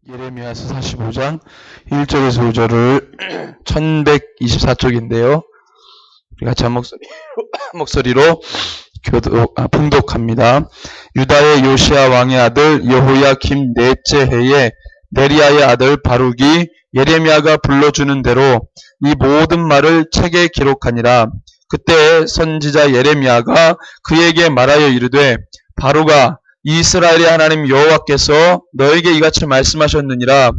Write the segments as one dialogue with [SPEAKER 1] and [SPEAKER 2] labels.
[SPEAKER 1] 예레미야서 45장 1절에서 5절을 1124쪽인데요. 우리 같이 한 목소리로 봉독합니다. 유다의 요시야 왕의 아들 여호야김 넷째 해에 네리야의 아들 바룩이 예레미야가 불러주는 대로 이 모든 말을 책에 기록하니라. 그때 선지자 예레미야가 그에게 말하여 이르되, 바룩아, 이스라엘의 하나님 여호와께서 너에게 이같이 말씀하셨느니라.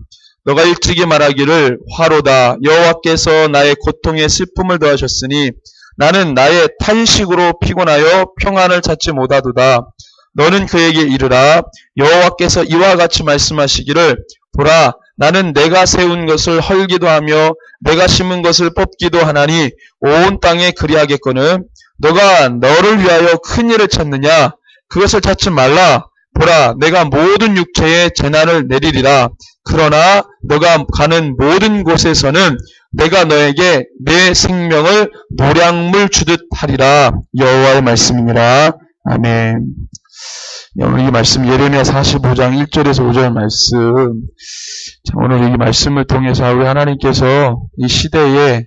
[SPEAKER 1] 너가 일찍이 말하기를 화로다. 여호와께서 나의 고통에 슬픔을 더하셨으니 나는 나의 탄식으로 피곤하여 평안을 찾지 못하도다. 너는 그에게 이르라. 여호와께서 이와 같이 말씀하시기를, 보라, 나는 내가 세운 것을 헐기도 하며 내가 심은 것을 뽑기도 하나니 온 땅에 그리하겠거늘. 너가 너를 위하여 큰 일을 찾느냐? 그것을 찾지 말라. 보라, 내가 모든 육체에 재난을 내리리라. 그러나 너가 가는 모든 곳에서는 내가 너에게 내 생명을 노량물 주듯 하리라. 여호와의 말씀이니라. 아멘. 오늘 이 말씀 예레미야 45장 1절에서 5절 말씀. 오늘 이 말씀을 통해서 우리 하나님께서 이 시대에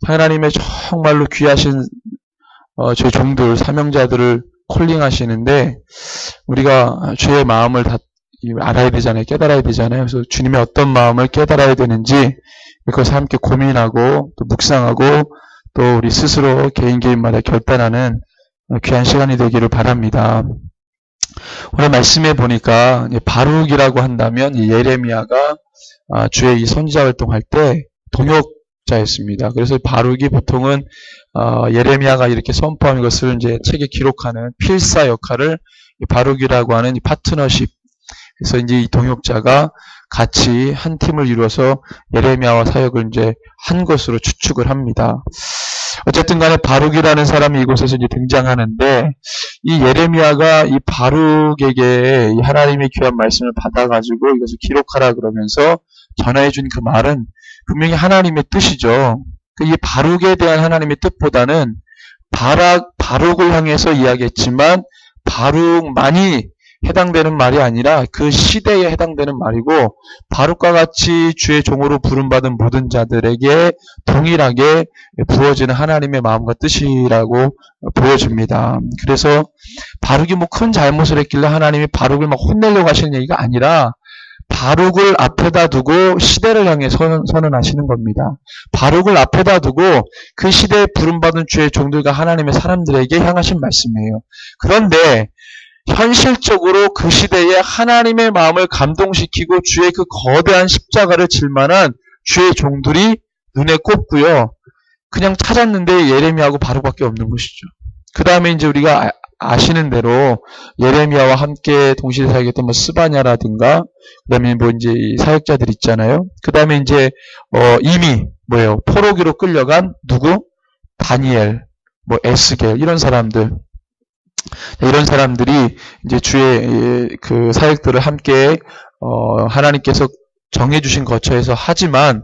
[SPEAKER 1] 하나님의 정말로 귀하신 제 종들, 사명자들을 콜링하시는데, 우리가 주의 마음을 다 알아야 되잖아요. 깨달아야 되잖아요. 그래서 주님의 어떤 마음을 깨달아야 되는지 그것을 함께 고민하고 또 묵상하고 또 우리 스스로 개인마다 결단하는 귀한 시간이 되기를 바랍니다. 오늘 말씀에 보니까 바룩이라고 한다면 예레미야가 주의 이 선지자 활동할 때 동역자였습니다. 그래서 바룩이 보통은 예레미야가 이렇게 선포한 것을 이제 책에 기록하는 필사 역할을 바룩이라고 하는 이 파트너십, 그래서 이제 이 동역자가 같이 한 팀을 이루어서 예레미야와 사역을 이제 한 것으로 추측을 합니다. 어쨌든 간에 바룩이라는 사람이 이곳에서 이제 등장하는데, 이 예레미야가 이 바룩에게 이 하나님의 귀한 말씀을 받아가지고 이것을 기록하라 그러면서 전해준 그 말은 분명히 하나님의 뜻이죠. 이 바룩에 대한 하나님의 뜻보다는 바룩을 향해서 이야기했지만 바룩만이 해당되는 말이 아니라 그 시대에 해당되는 말이고, 바룩과 같이 주의 종으로 부름받은 모든 자들에게 동일하게 부어지는 하나님의 마음과 뜻이라고 보여집니다. 그래서 바룩이 뭐 큰 잘못을 했길래 하나님이 바룩을 막 혼내려고 하시는 얘기가 아니라, 바룩을 앞에다 두고 시대를 향해 선언하시는 겁니다. 바룩을 앞에다 두고 그 시대에 부름받은 주의 종들과 하나님의 사람들에게 향하신 말씀이에요. 그런데 현실적으로 그 시대에 하나님의 마음을 감동시키고 주의 그 거대한 십자가를 질 만한 주의 종들이 눈에 꼽고요. 그냥 찾았는데 예레미야하고 바룩밖에 없는 것이죠. 그 다음에 이제 우리가 아시는 대로 예레미야와 함께 동시에 사역했던 뭐 스바냐라든가, 그 다음에 뭐 이제 사역자들 있잖아요. 그 다음에 이제 이미 포로기로 끌려간 누구? 다니엘, 뭐 에스겔, 이런 사람들이 이제 주의 그 사역들을 함께 하나님께서 정해주신 거처에서 하지만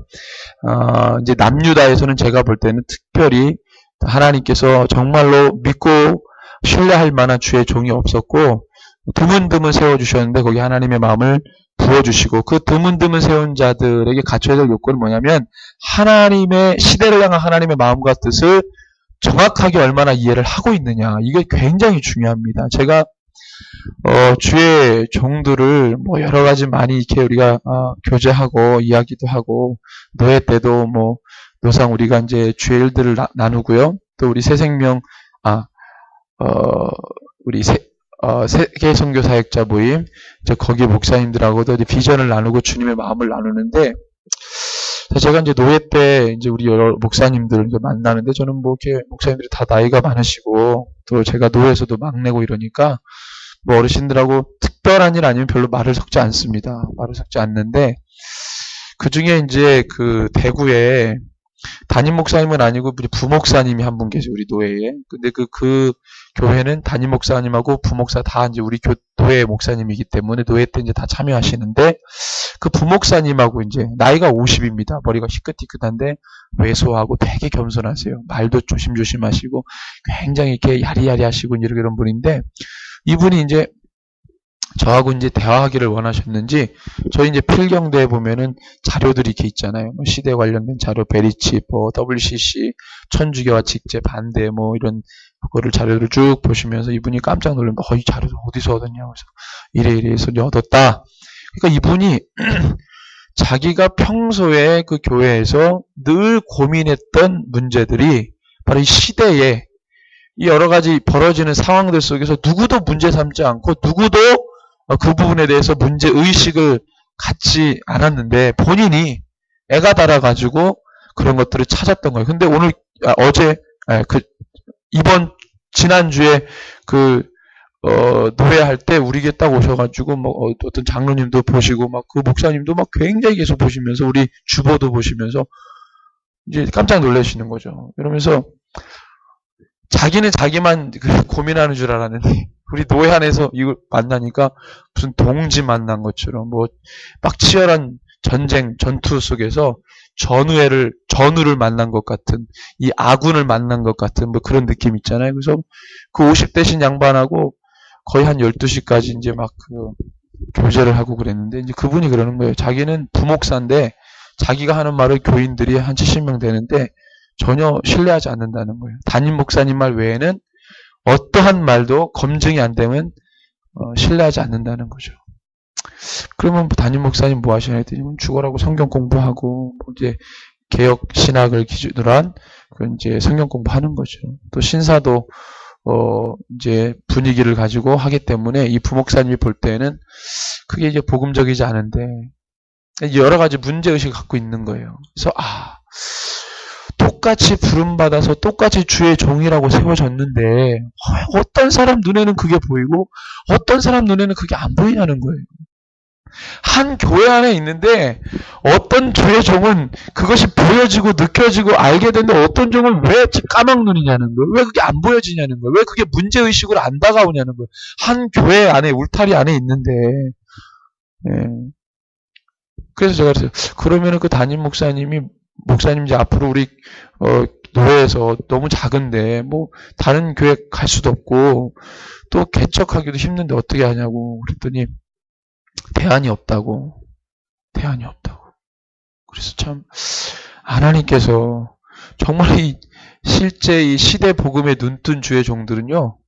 [SPEAKER 1] 이제 남유다에서는 제가 볼 때는 특별히 하나님께서 정말로 믿고 신뢰할 만한 주의 종이 없었고, 드문드문 세워주셨는데 거기 하나님의 마음을 부어주시고, 그 드문드문 세운 자들에게 갖춰야 될 요건은 뭐냐면 하나님의 시대를 향한 하나님의 마음과 뜻을 정확하게 얼마나 이해를 하고 있느냐, 이게 굉장히 중요합니다. 제가 주의 종들을 뭐 여러 가지 많이 이렇게 우리가 교제하고 이야기도 하고, 노예 때도 뭐 노상 우리가 이제 주의 일들을 나누고요. 또 우리 새생명 우리 세계 선교 사역자 모임, 거기 목사님들하고도 비전을 나누고 주님의 마음을 나누는데, 제가 이제 노예 때 이제 우리 여러 목사님들을 이제 만나는데, 저는 뭐 이렇게 목사님들이 다 나이가 많으시고 또 제가 노예에서도 막내고 이러니까 뭐 어르신들하고 특별한 일 아니면 별로 말을 섞지 않습니다. 말을 섞지 않는데, 그 중에 이제 그 대구에 담임 목사님은 아니고 우리 부목사님이 한 분 계세요, 우리 노예에. 근데 그 교회는 담임 목사님하고 부목사 다 이제 우리 교회 목사님이기 때문에 노예 때 이제 다 참여하시는데, 그 부목사님하고 이제 나이가 50입니다. 머리가 희끗희끗한데 왜소하고 되게 겸손하세요. 말도 조심조심하시고 굉장히 이렇게 야리야리하시고 이런 분인데, 이분이 이제 저하고 이제 대화하기를 원하셨는지, 저희 이제 필경대에 보면은 자료들이 이렇게 있잖아요. 뭐 시대 관련된 자료, 베리치, 뭐 WCC, 천주교와 직제 반대, 뭐 이런 그거를 자료를 쭉 보시면서 이분이 깜짝 놀라면, 이 자료를 어디서 얻었냐? 그래서 이래 해서 얻었다. 그러니까 이분이 자기가 평소에 그 교회에서 늘 고민했던 문제들이 바로 이 시대에 이 여러 가지 벌어지는 상황들 속에서 누구도 문제 삼지 않고 누구도 그 부분에 대해서 문제 의식을 갖지 않았는데 본인이 애가 달아가지고 그런 것들을 찾았던 거예요. 근데 오늘 지난주에 노래할 때 우리에게 딱 오셔가지고 어떤 장로님도 보시고 그 목사님도 굉장히 계속 보시면서 우리 주보도 보시면서 이제 깜짝 놀라시는 거죠. 이러면서 자기는 자기만 고민하는 줄 알았는데 우리 노회 안에서 이걸 만나니까 무슨 동지 만난 것처럼 막 치열한 전투 속에서 전우를 만난 것 같은, 이 아군을 만난 것 같은 그런 느낌 있잖아요. 그래서 그 50대신 양반하고 거의 한 12시까지 이제 교제를 하고 그랬는데, 이제 그분이 그러는 거예요. 자기는 부목사인데 자기가 하는 말을 교인들이 한 70명 되는데 전혀 신뢰하지 않는다는 거예요. 담임 목사님 말 외에는 어떠한 말도 검증이 안 되면 신뢰하지 않는다는 거죠. 그러면 담임 목사님 뭐 하시냐 했더니 죽어라고 성경 공부하고 이제 개혁 신학을 기준으로 한 이제 성경 공부하는 거죠. 또 신사도 이제 분위기를 가지고 하기 때문에 이 부목사님이 볼 때는 그게 이제 복음적이지 않은데 여러 가지 문제의식을 갖고 있는 거예요. 그래서 똑같이 부름받아서 똑같이 주의 종이라고 세워졌는데 어떤 사람 눈에는 그게 보이고 어떤 사람 눈에는 그게 안 보이냐는 거예요. 한 교회 안에 있는데 어떤 주의 종은 그것이 보여지고 느껴지고 알게 되는데 어떤 종은 왜 까막눈이냐는 거예요. 왜 그게 안 보여지냐는 거예요. 왜 그게 문제의식으로 안 다가오냐는 거예요. 한 교회 안에 울타리 안에 있는데. 그래서 제가 그랬어요. 그러면은 그 담임 목사님 이제 앞으로 우리 노회에서 너무 작은데 다른 교회 갈 수도 없고 또 개척하기도 힘든데 어떻게 하냐고 그랬더니 대안이 없다고. 그래서 참 하나님께서 정말 실제 이 시대 복음에 눈뜬 주의 종들은요,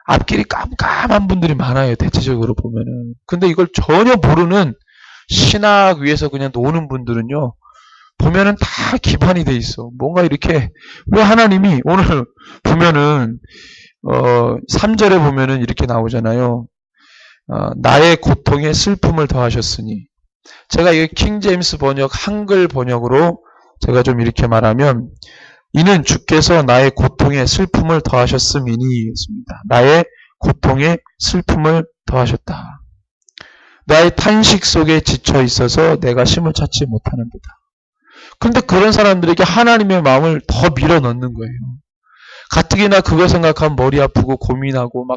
[SPEAKER 1] 앞길이 깜깜한 분들이 많아요. 대체적으로 보면은. 근데 이걸 전혀 모르는 신학 위에서 그냥 노는 분들은요, 보면은 다 기반이 돼 있어. 뭔가 이렇게, 왜 하나님이 오늘 보면은 3절에 보면은 이렇게 나오잖아요. 나의 고통에 슬픔을 더하셨으니. 제가 이 킹제임스 번역, 한글 번역으로 제가 좀 이렇게 말하면, 이는 주께서 나의 고통에 슬픔을 더하셨음이니 였습니다. 나의 고통에 슬픔을 더하셨다. 나의 탄식 속에 지쳐 있어서 내가 쉼을 찾지 못하는 데다. 근데 그런 사람들에게 하나님의 마음을 더 밀어 넣는 거예요. 가뜩이나 그거 생각하면 머리 아프고 고민하고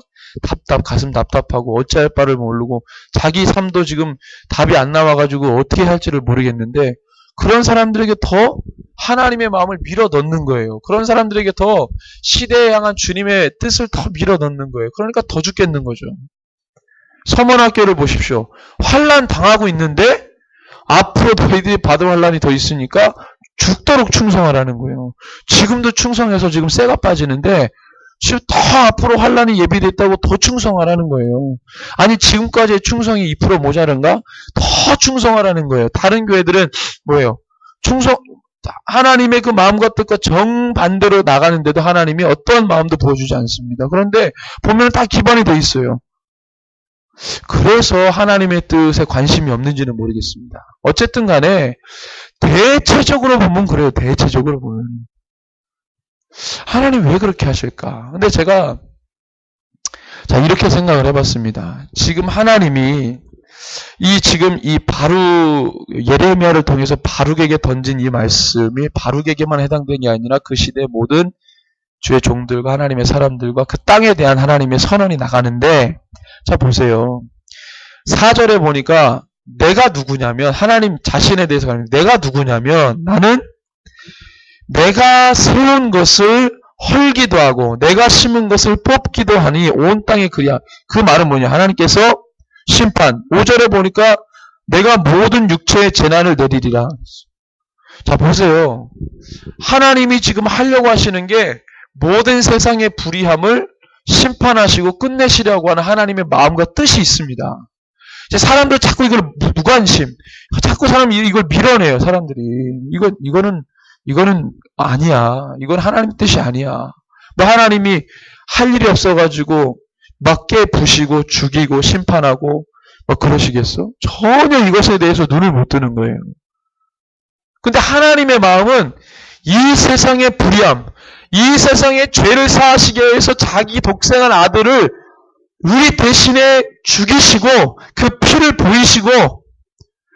[SPEAKER 1] 가슴 답답하고 어찌할 바를 모르고 자기 삶도 지금 답이 안 나와가지고 어떻게 할지를 모르겠는데 그런 사람들에게 더 하나님의 마음을 밀어 넣는 거예요. 그런 사람들에게 더 시대에 향한 주님의 뜻을 더 밀어 넣는 거예요. 그러니까 더 죽겠는 거죠. 서문학교를 보십시오. 환난 당하고 있는데 앞으로 너희들이 받을 환난이 더 있으니까 죽도록 충성하라는 거예요. 지금도 충성해서 지금 쇠가 빠지는데 지금 더 앞으로 환난이 예비되어 있다고 더 충성하라는 거예요. 아니 지금까지의 충성이 2% 모자른가? 더 충성하라는 거예요. 다른 교회들은 뭐예요? 하나님의 그 마음과 뜻과 정반대로 나가는데도 하나님이 어떠한 마음도 보여주지 않습니다. 그런데 보면 다 기반이 돼 있어요. 그래서 하나님의 뜻에 관심이 없는지는 모르겠습니다. 어쨌든 간에 대체적으로 보면 그래요. 대체적으로 보면. 하나님 왜 그렇게 하실까? 근데 제가 이렇게 생각을 해봤습니다. 지금 하나님이 지금 이 예레미야를 통해서 바룩에게 던진 이 말씀이 바룩에게만 해당되는 게 아니라 그 시대 모든 주의 종들과 하나님의 사람들과 그 땅에 대한 하나님의 선언이 나가는데, 자 보세요. 4절에 보니까 내가 누구냐면, 하나님 자신에 대해서 가는, 내가 누구냐면 나는 내가 세운 것을 헐기도 하고 내가 심은 것을 뽑기도 하니 온 땅에 그리야. 그 말은 뭐냐? 하나님께서 심판. 5절에 보니까 내가 모든 육체의 재난을 내리리라. 자, 보세요. 하나님이 지금 하려고 하시는 게 모든 세상의 불의함을 심판하시고 끝내시려고 하는 하나님의 마음과 뜻이 있습니다. 이제 사람들 자꾸 이걸 무관심, 자꾸 사람이 이걸 밀어내요, 사람들이. 이거는 아니야. 이건 하나님 뜻이 아니야. 뭐 하나님이 할 일이 없어가지고 막 깨부시고 죽이고 심판하고 뭐 그러시겠어? 전혀 이것에 대해서 눈을 못 뜨는 거예요. 근데 하나님의 마음은 이 세상의 불의함, 이 세상의 죄를 사하시기 위해서 자기 독생한 아들을 우리 대신에 죽이시고 그 피를 보이시고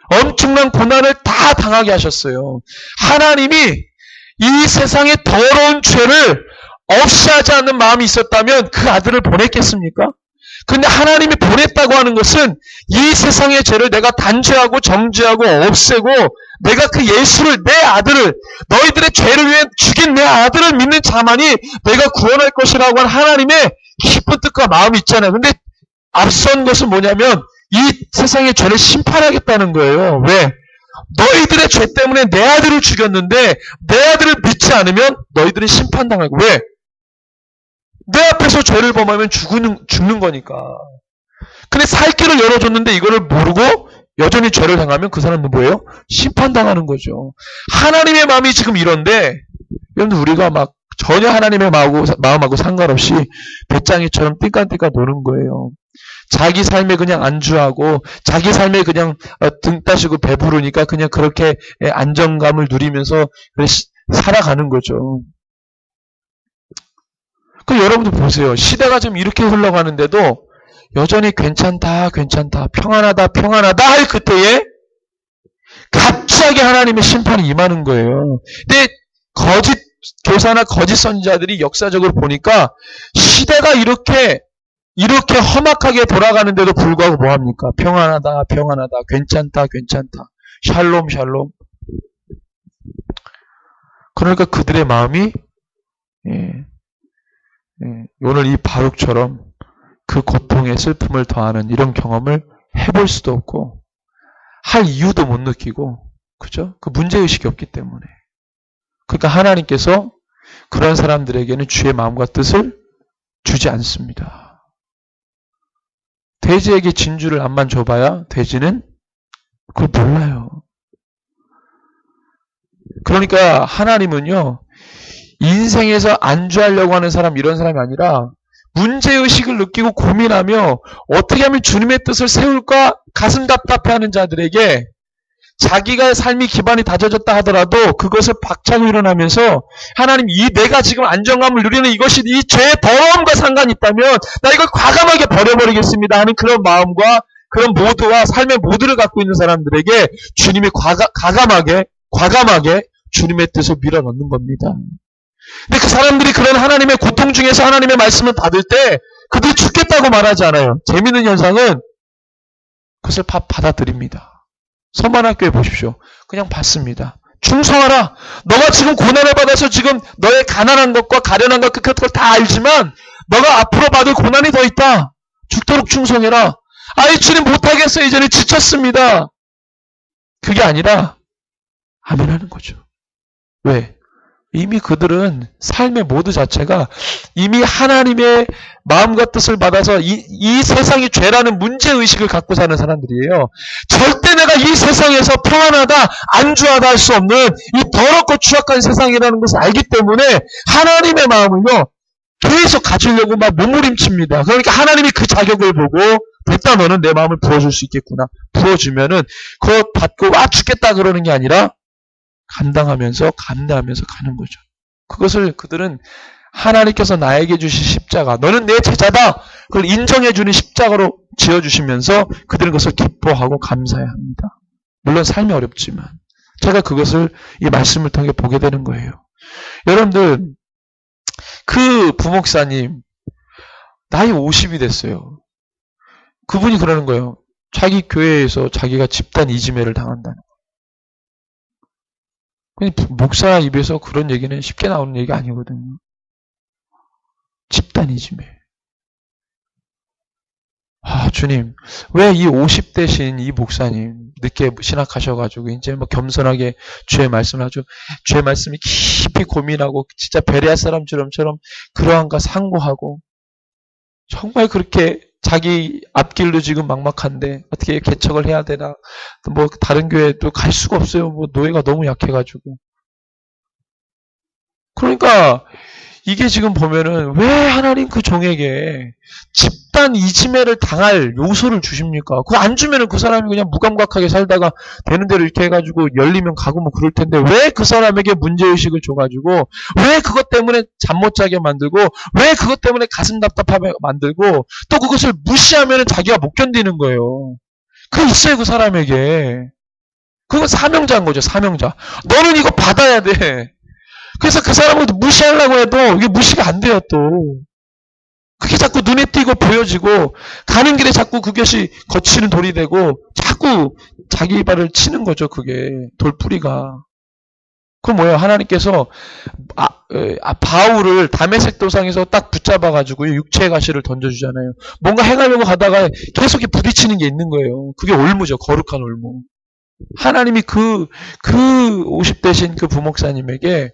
[SPEAKER 1] 엄청난 고난을 다 당하게 하셨어요. 하나님이 이 세상의 더러운 죄를 없이 하지 않는 마음이 있었다면 그 아들을 보냈겠습니까? 근데 하나님이 보냈다고 하는 것은 이 세상의 죄를 내가 단죄하고 정죄하고 없애고 내가 그 예수를, 내 아들을, 너희들의 죄를 위해 죽인 내 아들을 믿는 자만이 내가 구원할 것이라고 하는 하나님의 깊은 뜻과 마음이 있잖아요. 근데 앞선 것은 뭐냐면 이 세상의 죄를 심판하겠다는 거예요. 왜? 너희들의 죄 때문에 내 아들을 죽였는데 내 아들을 믿지 않으면 너희들은 심판당하고. 왜? 내 앞에서 죄를 범하면 죽는 거니까. 근데 살 길을 열어줬는데 이거를 모르고 여전히 죄를 당하면 그 사람은 뭐예요? 심판당하는 거죠. 하나님의 마음이 지금 이런데 여러분들 우리가 막 전혀 하나님의 마음하고 상관없이 배짱이처럼 띵까띵까 노는 거예요. 자기 삶에 그냥 안주하고 자기 삶에 그냥 등 따시고 배부르니까 그냥 그렇게 안정감을 누리면서 살아가는 거죠. 그 여러분들 보세요. 시대가 지금 이렇게 흘러가는데도 여전히 괜찮다, 평안하다 할 그때에 갑자기 하나님의 심판이 임하는 거예요. 근데 거짓 교사나 거짓 선지자들이 역사적으로 보니까 시대가 이렇게 험악하게 돌아가는데도 불구하고 뭐합니까? 평안하다, 괜찮다, 샬롬. 그러니까 그들의 마음이 오늘 이 바룩처럼 그 고통에 슬픔을 더하는 이런 경험을 해볼 수도 없고 할 이유도 못 느끼고, 그죠? 그 문제의식이 없기 때문에. 그러니까 하나님께서 그런 사람들에게는 주의 마음과 뜻을 주지 않습니다. 돼지에게 진주를 앞만 줘봐야 돼지는 그걸 몰라요. 그러니까 하나님은요, 인생에서 안주하려고 하는 사람, 이런 사람이 아니라 문제의식을 느끼고 고민하며 어떻게 하면 주님의 뜻을 세울까 가슴 답답해하는 자들에게 자기가 삶이 기반이 다져졌다 하더라도 그것을 박차고 일어나면서 하나님, 내가 지금 안정감을 누리는 이것이 이 죄의 더러움과 상관이 있다면 나 이걸 과감하게 버려버리겠습니다 하는 그런 마음과 그런 모드와 삶의 모드를 갖고 있는 사람들에게 주님이 과감하게 주님의 뜻을 밀어넣는 겁니다. 근데 그 사람들이 그런 하나님의 고통 중에서 하나님의 말씀을 받을 때 그들이 죽겠다고 말하지 않아요. 재밌는 현상은 그것을 받아들입니다. 서만학교에 보십시오. 그냥 받습니다. 충성하라. 너가 지금 고난을 받아서 지금 너의 가난한 것과 가련한 것, 그걸 다 알지만 너가 앞으로 받을 고난이 더 있다. 죽도록 충성해라. 아이, 주님 못하겠어요. 이제는 지쳤습니다. 그게 아니라 아멘 하는 거죠. 왜? 이미 그들은 삶의 모드 자체가 이미 하나님의 마음과 뜻을 받아서 이 세상이 죄라는 문제의식을 갖고 사는 사람들이에요. 절대 내가 이 세상에서 평안하다, 안주하다 할 수 없는 이 더럽고 추악한 세상이라는 것을 알기 때문에 하나님의 마음을요, 계속 가지려고 막 몸부림칩니다. 그러니까 하나님이 그 자격을 보고 됐다, 너는 내 마음을 부어줄 수 있겠구나. 부어주면은 그거 받고 죽겠다 그러는 게 아니라 감당하면서 감내하면서 가는 거죠. 그것을 그들은 하나님께서 나에게 주신 십자가, 너는 내 제자다, 그걸 인정해주는 십자가로 지어주시면서 그들은 그것을 기뻐하고 감사해야 합니다. 물론 삶이 어렵지만 제가 그것을 이 말씀을 통해 보게 되는 거예요. 여러분들, 그 부목사님 나이 50이 됐어요. 그분이 그러는 거예요. 자기 교회에서 자기가 집단 이지매를 당한다는. 목사 입에서 그런 얘기는 쉽게 나오는 얘기가 아니거든요. 집단 이지매. 주님, 왜 이 50대신 이 목사님 늦게 신학하셔가지고 이제 뭐 겸손하게 주의 말씀을 아주 주의 말씀이 깊이 고민하고 진짜 베레아 사람처럼 그러한가 상고하고 정말 그렇게 자기 앞길도 지금 막막한데 어떻게 개척을 해야 되나 뭐 다른 교회도 갈 수가 없어요. 뭐 노예가 너무 약해가지고 그러니까 이게 지금 보면은 왜 하나님 그 종에게 집단 이지매를 당할 요소를 주십니까? 그거 안 주면은 그 사람이 그냥 무감각하게 살다가 되는 대로 이렇게 해가지고 열리면 가고 뭐 그럴 텐데 왜 그 사람에게 문제의식을 줘가지고 왜 그것 때문에 잠 못 자게 만들고 왜 그것 때문에 가슴 답답하게 만들고 또 그것을 무시하면은 자기가 못 견디는 거예요. 그거 있어요 그 사람에게. 그건 사명자인 거죠 사명자. 너는 이거 받아야 돼. 그래서 그 사람을 무시하려고 해도 이게 무시가 안 돼요, 또. 그게 자꾸 눈에 띄고 보여지고, 가는 길에 자꾸 그것이 거치는 돌이 되고, 자꾸 자기 발을 치는 거죠, 그게. 돌뿌리가. 그럼 뭐예요? 하나님께서, 바울을 다메섹 도상에서 딱 붙잡아가지고 육체의 가시를 던져주잖아요. 뭔가 행하려고 가다가 계속 부딪히는 게 있는 거예요. 그게 올무죠, 거룩한 올무. 하나님이 그 50대신 그 부목사님에게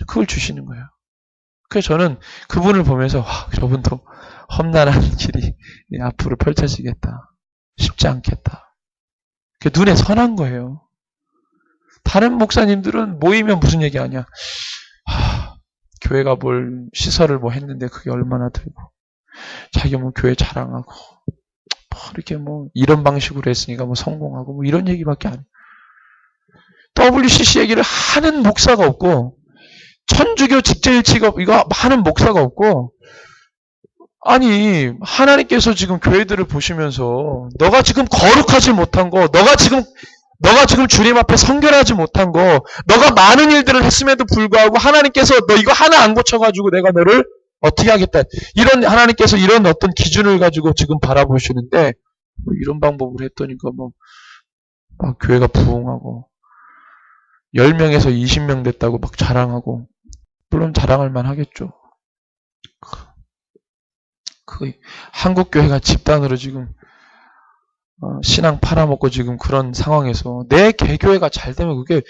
[SPEAKER 1] 그걸 주시는 거예요. 그래서 저는 그분을 보면서 와, 저분도 험난한 길이 앞으로 펼쳐지겠다. 쉽지 않겠다. 눈에 선한 거예요. 다른 목사님들은 모이면 무슨 얘기하냐. 교회가 뭘 시설을 뭐 했는데 그게 얼마나 들고 자기 뭐 교회 자랑하고 뭐 이렇게 뭐 이런 방식으로 했으니까 뭐 성공하고 뭐 이런 얘기밖에 안 해요. WCC 얘기를 하는 목사가 없고 천주교 직제일치가 이거 하는 목사가 없고 아니 하나님께서 지금 교회들을 보시면서 너가 지금 거룩하지 못한 거 너가 지금 주님 앞에 성결하지 못한 거 너가 많은 일들을 했음에도 불구하고 하나님께서 너 이거 하나 안 고쳐가지고 내가 너를 어떻게 하겠다 이런 하나님께서 이런 어떤 기준을 가지고 지금 바라보시는데 뭐 이런 방법을 했더니까 뭐 막 교회가 부흥하고 10명에서 20명 됐다고 막 자랑하고 물론 자랑할 만하겠죠. 한국 교회가 집단으로 지금 신앙 팔아먹고 지금 그런 상황에서 내 개교회가 잘 되면 그게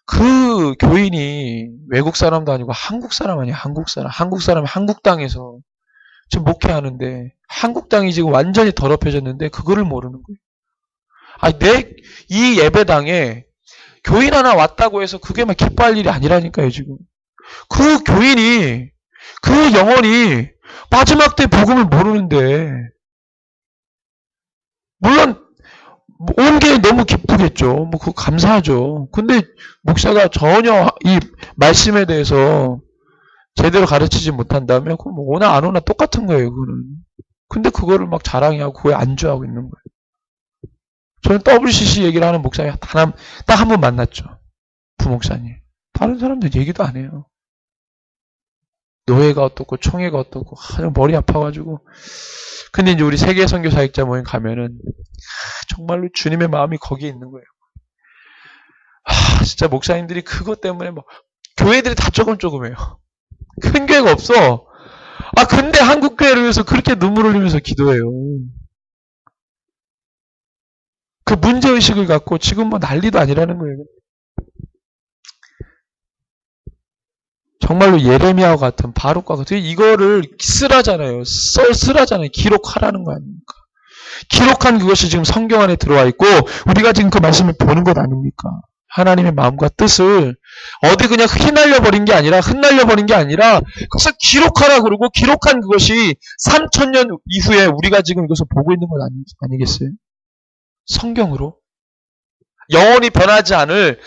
[SPEAKER 1] 그 교인이 외국 사람도 아니고 한국 사람 아니야 한국 사람이 한국 땅에서 지금 목회하는데 한국 땅이 지금 완전히 더럽혀졌는데 그거를 모르는 거예요. 아니 이 예배당에 교인 하나 왔다고 해서 그게 막 기뻐할 일이 아니라니까요 지금. 그 교인이 그 영혼이 마지막 때 복음을 모르는데 물론 온 게 너무 기쁘겠죠. 뭐 그거 감사하죠. 근데 목사가 전혀 이 말씀에 대해서 제대로 가르치지 못한다면 그럼 뭐 오나 안 오나 똑같은 거예요. 그거는. 근데 그거를 막 자랑하고 그거에 안주하고 있는 거예요. 저는 WCC 얘기를 하는 목사님 딱 한 번 만났죠. 부목사님. 다른 사람들 얘기도 안 해요. 노예가 어떻고 총회가 어떻고 머리 아파가지고 근데 이제 우리 세계 선교 사역자 모임 가면은 정말로 주님의 마음이 거기에 있는 거예요. 진짜 목사님들이 그것 때문에 뭐 교회들이 다 조금해요. 큰 교회가 없어. 근데 한국 교회를 위해서 그렇게 눈물 흘리면서 기도해요. 그 문제의식을 갖고 지금 뭐 난리도 아니라는 거예요. 정말로 예레미야와 같은 바룩과 같은 이거를 쓰라잖아요. 쓰라잖아요. 기록하라는 거 아닙니까? 기록한 그것이 지금 성경 안에 들어와 있고 우리가 지금 그 말씀을 보는 것 아닙니까? 하나님의 마음과 뜻을 어디 그냥 흩날려버린 게 아니라 그것을 기록하라 그러고 기록한 그것이 3000년 이후에 우리가 지금 이것을 보고 있는 것 아니겠어요? 성경으로. 영원히 변개하지 않을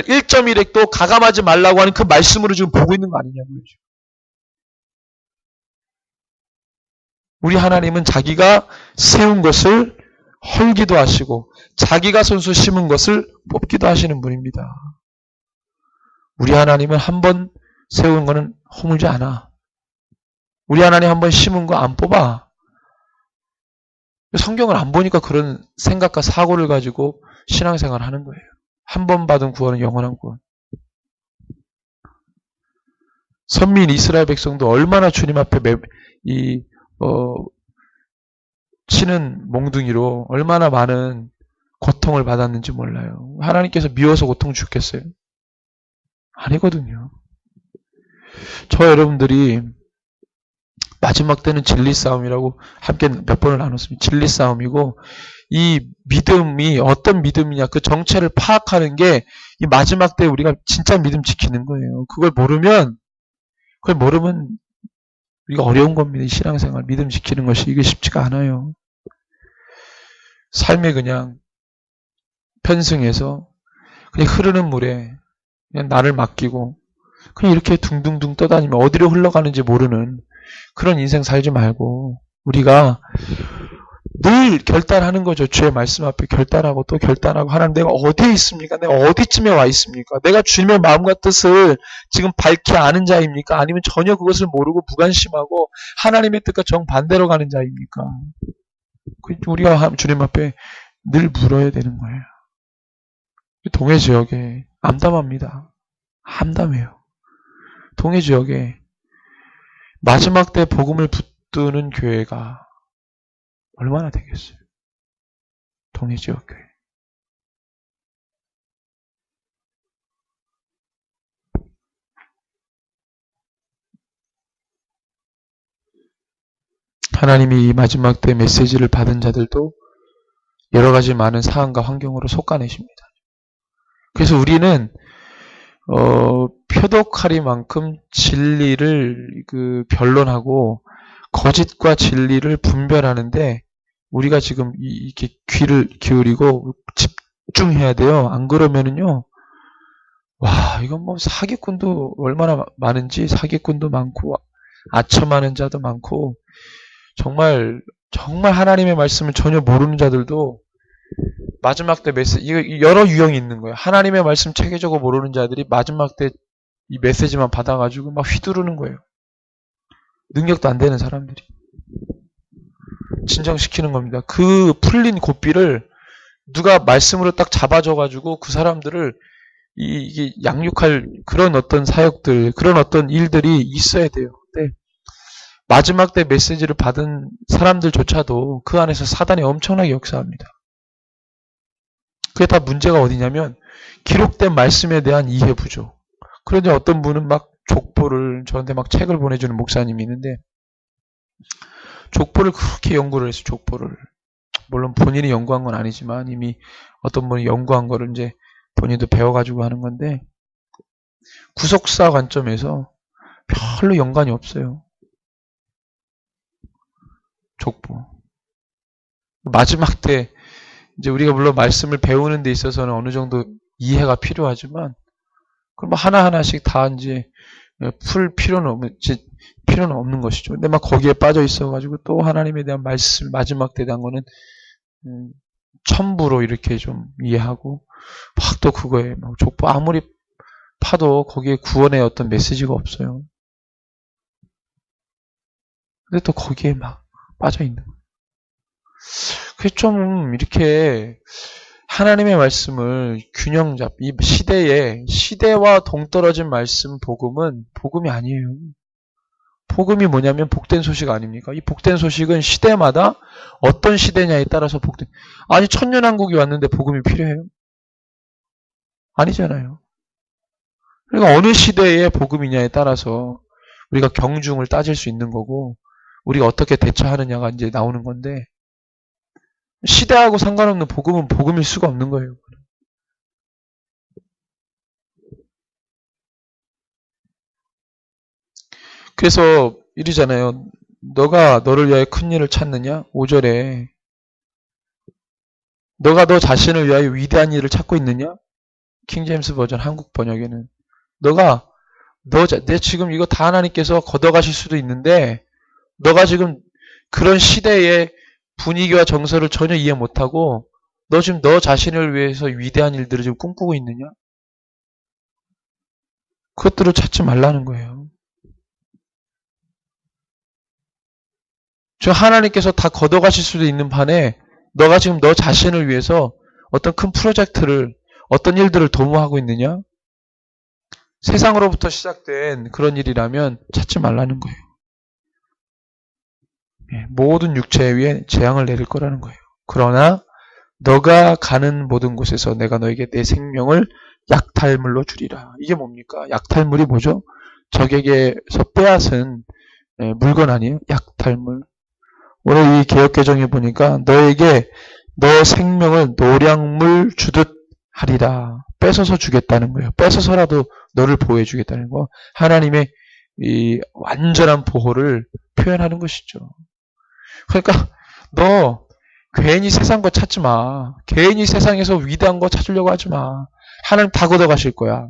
[SPEAKER 1] 1.1핵도 가감하지 말라고 하는 그 말씀으로 지금 보고 있는 거 아니냐고요. 우리 하나님은 자기가 세운 것을 헐기도 하시고 자기가 손수 심은 것을 뽑기도 하시는 분입니다. 우리 하나님은 한번 세운 거는 허물지 않아. 우리 하나님 한번 심은 거 안 뽑아. 성경을 안 보니까 그런 생각과 사고를 가지고 신앙생활을 하는 거예요. 한 번 받은 구원은 영원한 구원. 선민 이스라엘 백성도 얼마나 주님 앞에
[SPEAKER 2] 치는 몽둥이로 얼마나 많은 고통을 받았는지 몰라요. 하나님께서 미워서 고통 주겠어요? 아니거든요. 저 여러분들이 마지막 때는 진리 싸움이라고 함께 몇 번을 나눴습니다. 진리 싸움이고 이 믿음이 어떤 믿음이냐 그 정체를 파악하는 게 이 마지막 때 우리가 진짜 믿음 지키는 거예요. 그걸 모르면 우리가 어려운 겁니다. 이 신앙생활 믿음 지키는 것이 이게 쉽지가 않아요. 삶에 그냥 편승해서 그냥 흐르는 물에 그냥 나를 맡기고 그냥 이렇게 둥둥둥 떠다니면 어디로 흘러가는지 모르는 그런 인생 살지 말고 우리가 늘 결단하는 거죠. 주의 말씀 앞에 결단하고 또 결단하고 하나님 내가 어디에 있습니까? 내가 어디쯤에 와 있습니까? 내가 주님의 마음과 뜻을 지금 밝히 아는 자입니까? 아니면 전혀 그것을 모르고 무관심하고 하나님의 뜻과 정반대로 가는 자입니까? 우리가 주님 앞에 늘 물어야 되는 거예요. 동해 지역에 암담합니다. 암담해요. 동해 지역에 마지막 때 복음을 붙드는 교회가 얼마나 되겠어요? 동해 지역 교회. 하나님이 이 마지막 때 메시지를 받은 자들도 여러 가지 많은 사안과 환경으로 솎아내십니다. 그래서 우리는 표독하리만큼 진리를 변론하고 거짓과 진리를 분별하는데 우리가 지금 이렇게 귀를 기울이고 집중해야 돼요. 안 그러면은요, 와, 이건 뭐 사기꾼도 얼마나 많은지 사기꾼도 많고 아첨하는 자도 많고 정말 하나님의 말씀을 전혀 모르는 자들도 마지막 때 이거 여러 유형이 있는 거예요. 하나님의 말씀 체계적으로 모르는 자들이 마지막 때 이 메시지만 받아가지고 막 휘두르는 거예요. 능력도 안 되는 사람들이. 진정시키는 겁니다. 그 풀린 고삐를 누가 말씀으로 딱 잡아줘가지고 그 사람들을 이게 양육할 그런 어떤 사역들, 그런 어떤 일들이 있어야 돼요. 근데 마지막 때 메시지를 받은 사람들조차도 그 안에서 사단이 엄청나게 역사합니다. 그게 다 문제가 어디냐면 기록된 말씀에 대한 이해 부족. 그런데 어떤 분은 막 족보를 저한테 막 책을 보내주는 목사님이 있는데 족보를 그렇게 연구를 해서 족보를 물론 본인이 연구한 건 아니지만 이미 어떤 분이 연구한 거를 이제 본인도 배워가지고 하는 건데 구속사 관점에서 별로 연관이 없어요. 족보. 마지막 때 이제 우리가 물론 말씀을 배우는 데 있어서는 어느 정도 이해가 필요하지만 그럼 하나하나씩 다 이제 풀 필요는 없는 것이죠. 근데 막 거기에 빠져 있어가지고 또 하나님에 대한 말씀, 마지막 때 대한 거는, 첨부로 이렇게 좀 이해하고, 막 또 그거에 막 족보 아무리 파도 거기에 구원의 어떤 메시지가 없어요. 근데 또 거기에 막 빠져 있는 거예요. 그게 좀 이렇게 하나님의 말씀을 이 시대와 동떨어진 말씀 복음은 복음이 아니에요. 복음이 뭐냐면 복된 소식 아닙니까? 이 복된 소식은 시대마다 어떤 시대냐에 따라서 아니 천년왕국이 왔는데 복음이 필요해요? 아니잖아요. 그러니까 어느 시대의 복음이냐에 따라서 우리가 경중을 따질 수 있는 거고 우리가 어떻게 대처하느냐가 이제 나오는 건데 시대하고 상관없는 복음은 복음일 수가 없는 거예요. 그래서 이러잖아요. 너가 너를 위하여 큰 일을 찾느냐? 5절에 너가 너 자신을 위하여 위대한 일을 찾고 있느냐? 킹제임스 버전 한국 번역에는 내 지금 이거 다 하나님께서 걷어가실 수도 있는데 너가 지금 그런 시대의 분위기와 정서를 전혀 이해 못하고 너 지금 너 자신을 위해서 위대한 일들을 지금 꿈꾸고 있느냐? 그것들을 찾지 말라는 거예요. 지금 하나님께서 다 걷어가실 수도 있는 판에 너가 지금 너 자신을 위해서 어떤 큰 프로젝트를 어떤 일들을 도모하고 있느냐? 세상으로부터 시작된 그런 일이라면 찾지 말라는 거예요. 모든 육체 위에 재앙을 내릴 거라는 거예요. 그러나 너가 가는 모든 곳에서 내가 너에게 내 생명을 약탈물로 주리라. 이게 뭡니까? 약탈물이 뭐죠? 적에게서 빼앗은 물건 아니에요? 약탈물. 오늘 이 개역개정에 보니까 너에게 너 생명을 노량물 주듯 하리라. 뺏어서 주겠다는 거예요. 뺏어서라도 너를 보호해 주겠다는 거. 하나님의 이 완전한 보호를 표현하는 것이죠. 그러니까 너 괜히 세상 거 찾지 마. 괜히 세상에서 위대한 거 찾으려고 하지 마. 하나님 다 걷어가실 거야.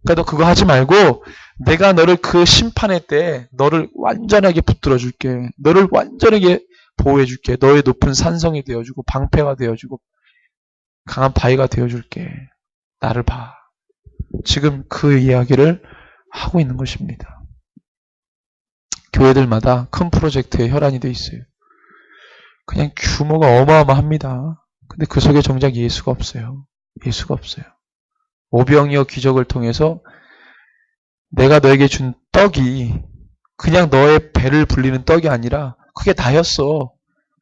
[SPEAKER 2] 그러니까 너 그거 하지 말고 내가 너를 그 심판의 때 너를 완전하게 붙들어 줄게. 너를 완전하게 보호해 줄게. 너의 높은 산성이 되어주고 방패가 되어주고 강한 바위가 되어줄게. 나를 봐. 지금 그 이야기를 하고 있는 것입니다. 교회들마다 큰 프로젝트에 혈안이 돼 있어요. 그냥 규모가 어마어마합니다. 근데 그 속에 정작 예수가 없어요. 예수가 없어요. 오병이어 기적을 통해서 내가 너에게 준 떡이 그냥 너의 배를 불리는 떡이 아니라 그게 다였어.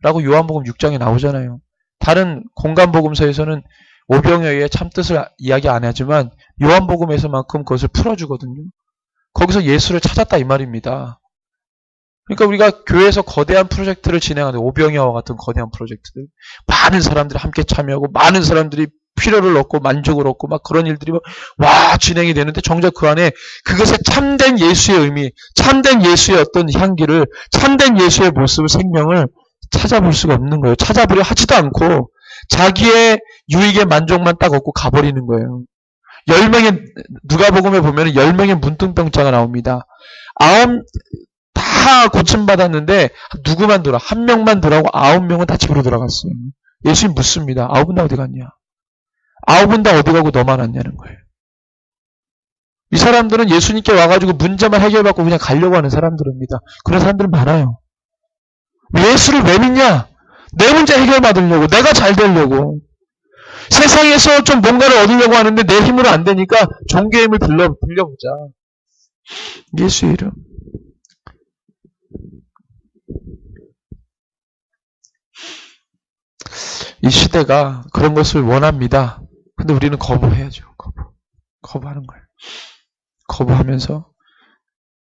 [SPEAKER 2] 라고 요한복음 6장에 나오잖아요. 다른 공간복음서에서는 오병이어의 참뜻을 이야기 안 하지만 요한복음에서만큼 그것을 풀어주거든요. 거기서 예수를 찾았다 이 말입니다. 그러니까 우리가 교회에서 거대한 프로젝트를 진행하는 오병이어와 같은 거대한 프로젝트들 많은 사람들이 함께 참여하고 많은 사람들이 필요를 얻고 만족을 얻고 막 그런 일들이 와 진행이 되는데 정작 그 안에 그것에 참된 예수의 의미, 참된 예수의 어떤 향기를, 참된 예수의 모습을, 생명을 찾아볼 수가 없는 거예요. 찾아보려 하지도 않고 자기의 유익의 만족만 딱 얻고 가버리는 거예요. 10명의 누가복음에 보면 10명의 문둥병자가 나옵니다. 9 다 고침받았는데 누구만 돌아? 한 명만 돌아오고 9명은 다 집으로 돌아갔어요. 예수님 묻습니다. 9은 다 어디 갔냐? 9은 다 어디 가고 너만 왔냐는 거예요. 이 사람들은 예수님께 와가지고 문제만 해결받고 그냥 가려고 하는 사람들입니다. 그런 사람들 많아요. 예수를 왜 믿냐? 내 문제 해결받으려고, 내가 잘 되려고. 세상에서 좀 뭔가를 얻으려고 하는데 내 힘으로 안 되니까 종교의 힘을 빌려보자. 예수의 이름. 이 시대가 그런 것을 원합니다. 근데 우리는 거부해야죠. 거부하는 거예요. 거부하면서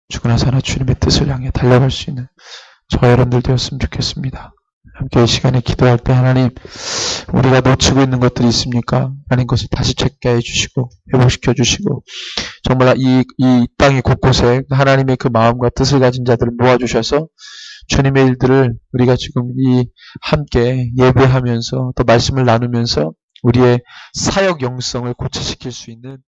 [SPEAKER 2] 죽으나 사나 주님의 뜻을 향해 달려갈 수 있는 저 여러분들 되었으면 좋겠습니다. 함께 이 시간에 기도할 때 하나님 우리가 놓치고 있는 것들이 있습니까? 하나님 것을 다시 찾게 해주시고 회복시켜 주시고 정말 이 땅의 곳곳에 하나님의 그 마음과 뜻을 가진 자들을 모아주셔서 주님의 일들을 우리가 지금 함께 예배하면서 또 말씀을 나누면서 우리의 사역 영성을 고쳐시킬 수 있는